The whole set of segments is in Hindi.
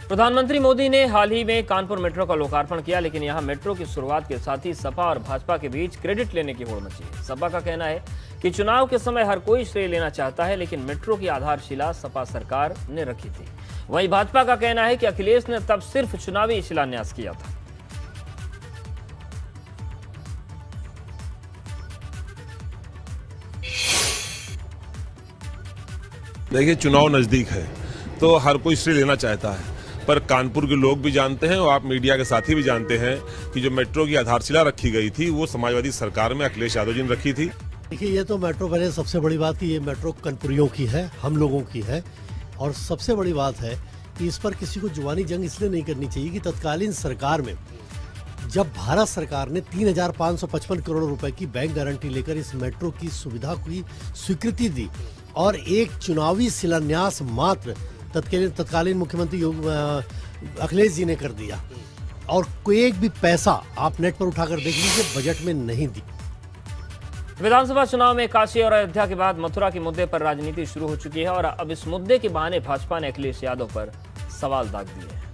प्रधानमंत्री मोदी ने हाल ही में कानपुर मेट्रो का लोकार्पण किया, लेकिन यहां मेट्रो की शुरुआत के साथ ही सपा और भाजपा के बीच क्रेडिट लेने की होड़ मची है। सपा का कहना है कि चुनाव के समय हर कोई श्रेय लेना चाहता है, लेकिन मेट्रो की आधारशिला सपा सरकार ने रखी थी। वहीं भाजपा का कहना है कि अखिलेश ने तब सिर्फ चुनावी शिलान्यास किया था। देखिए, चुनाव नजदीक है तो हर कोई श्रेय लेना चाहता है, पर कानपुर के लोग भी जानते हैं और आप मीडिया के साथी भी जानते हैं कि जो मेट्रो की आधारशिला रखी गई थी वो समाजवादी सरकार में अखिलेश यादव जी ने रखी थी। देखिए, ये तो मेट्रो पहले सबसे बड़ी बात कि ये मेट्रो कानपुरियों की है, हम लोगों की है। और सबसे बड़ी बात है कि इस पर किसी को जुबानी जंग इसलिए नहीं करनी चाहिए कि तत्कालीन सरकार में जब भारत सरकार ने 3,555 करोड़ रुपए की बैंक गारंटी लेकर इस मेट्रो की सुविधा की स्वीकृति दी और एक चुनावी शिलान्यास मात्र तत्कालीन मुख्यमंत्री अखिलेश जी ने कर दिया और कोई एक भी पैसा आप नेट पर उठाकर देख लीजिए बजट में नहीं दी। विधानसभा चुनाव में काशी और अयोध्या के बाद मथुरा के मुद्दे पर राजनीति शुरू हो चुकी है और अब इस मुद्दे के बहाने भाजपा ने अखिलेश यादव पर सवाल दाग दिए हैं।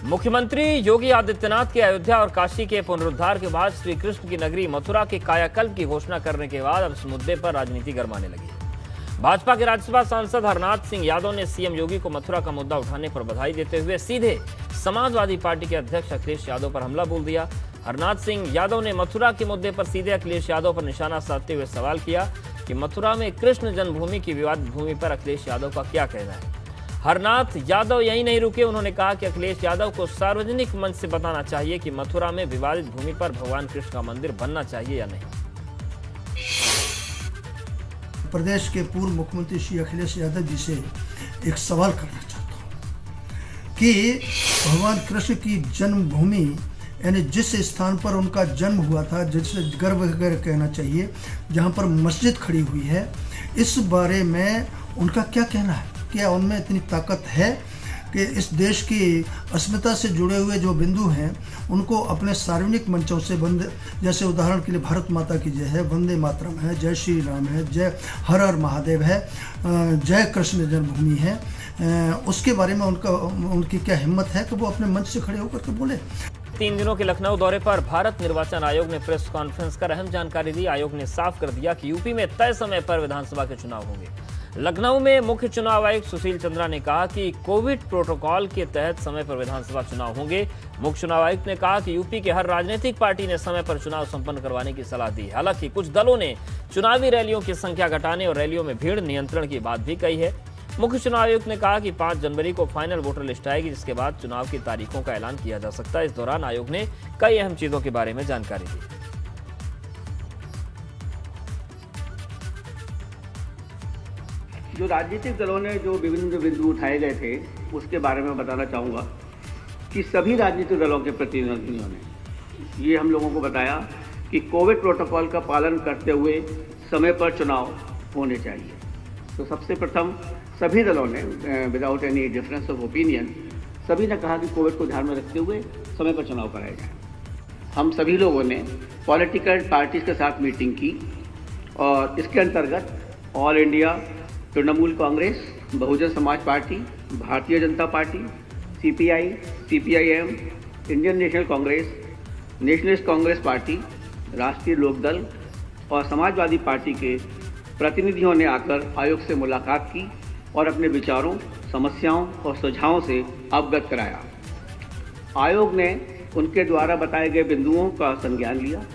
मुख्यमंत्री योगी आदित्यनाथ के अयोध्या और काशी के पुनरुद्धार के बाद श्री कृष्ण की नगरी मथुरा के कायाकल्प की घोषणा करने के बाद अब इस मुद्दे पर राजनीति गरमाने लगी है। भाजपा के राज्यसभा सांसद हरनाथ सिंह यादव ने सीएम योगी को मथुरा का मुद्दा उठाने पर बधाई देते हुए सीधे समाजवादी पार्टी के अध्यक्ष अखिलेश यादव पर हमला बोल दिया। हरनाथ सिंह यादव ने मथुरा के मुद्दे पर सीधे अखिलेश यादव पर निशाना साधते हुए सवाल किया कि मथुरा में कृष्ण जन्मभूमि की विवादित भूमि पर अखिलेश यादव का क्या कहना है। हरनाथ यादव यहीं नहीं रुके, उन्होंने कहा कि अखिलेश यादव को सार्वजनिक मंच से बताना चाहिए कि मथुरा में विवादित भूमि पर भगवान कृष्ण का मंदिर बनना चाहिए या नहीं। प्रदेश के पूर्व मुख्यमंत्री श्री अखिलेश यादव जी से एक सवाल करना चाहता हूँ कि भगवान कृष्ण की जन्मभूमि यानी जिस स्थान पर उनका जन्म हुआ था, जिसे गर्व कहना चाहिए, जहाँ पर मस्जिद खड़ी हुई है, इस बारे में उनका क्या कहना है? क्या उनमें इतनी ताकत है कि इस देश की अस्मिता से जुड़े हुए जो बिंदु हैं उनको अपने सार्वजनिक मंचों से जैसे उदाहरण के लिए भारत माता की जय है, वंदे मातरम है, जय श्री राम है, जय हर हर महादेव है, जय कृष्ण जन्मभूमि है, उसके बारे में उनकी क्या हिम्मत है कि वो अपने मंच से खड़े होकर के बोले। 3 दिनों के लखनऊ दौरे पर भारत निर्वाचन आयोग ने प्रेस कॉन्फ्रेंस कर अहम जानकारी दी। आयोग ने साफ कर दिया कि यूपी में तय समय पर विधानसभा के चुनाव होंगे। लखनऊ में मुख्य चुनाव आयुक्त सुशील चंद्रा ने कहा कि कोविड प्रोटोकॉल के तहत समय पर विधानसभा चुनाव होंगे। मुख्य चुनाव आयुक्त ने कहा कि यूपी के हर राजनीतिक पार्टी ने समय पर चुनाव संपन्न करवाने की सलाह दी। हालांकि कुछ दलों ने चुनावी रैलियों की संख्या घटाने और रैलियों में भीड़ नियंत्रण की बात भी कही है। मुख्य चुनाव आयुक्त ने कहा कि 5 जनवरी को फाइनल वोटर लिस्ट आएगी, जिसके बाद चुनाव की तारीखों का ऐलान किया जा सकता है। इस दौरान आयोग ने कई अहम चीजों के बारे में जानकारी दी। जो राजनीतिक दलों ने जो विभिन्न बिंदु उठाए गए थे उसके बारे में बताना चाहूँगा कि सभी राजनीतिक दलों के प्रतिनिधियों ने ये हम लोगों को बताया कि कोविड प्रोटोकॉल का पालन करते हुए समय पर चुनाव होने चाहिए। तो सबसे प्रथम सभी दलों ने without any difference of opinion सभी ने कहा कि कोविड को ध्यान में रखते हुए समय पर चुनाव कराए जाए। हम सभी लोगों ने पॉलिटिकल पार्टीज के साथ मीटिंग की और इसके अंतर्गत all India Trinamool Congress, Bahujan Samaj party, Bharatiya Janata party, CPI, CPIM, Indian national Congress, nationalist Congress party, राष्ट्रीय लोकदल और समाजवादी पार्टी के प्रतिनिधियों ने आकर आयोग से मुलाकात की और अपने विचारों, समस्याओं और सुझावों से अवगत कराया। आयोग ने उनके द्वारा बताए गए बिंदुओं का संज्ञान लिया